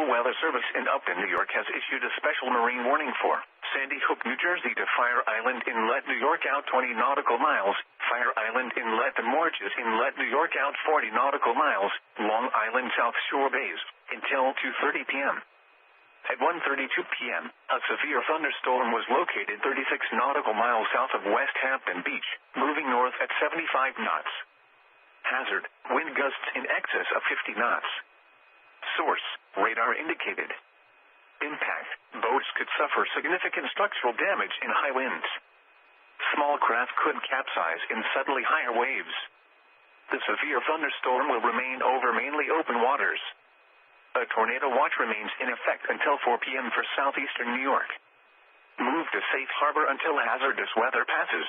National Weather Service in Upton, New York has issued a special marine warning for Sandy Hook, New Jersey to Fire Island Inlet, New York out 20 nautical miles, Fire Island Inlet to Morges Inlet, New York out 40 nautical miles, Long Island South Shore Bays, until 2:30 p.m. At 1:32 p.m., a severe thunderstorm was located 36 nautical miles south of West Hampton Beach, moving north at 75 knots. Hazard, wind gusts in excess of 50 knots. Source, radar indicated. Impact, boats could suffer significant structural damage in high winds. Small craft could capsize in suddenly higher waves. The severe thunderstorm will remain over mainly open waters. A tornado watch remains in effect until 4 p.m. for southeastern New York. Move to safe harbor until hazardous weather passes.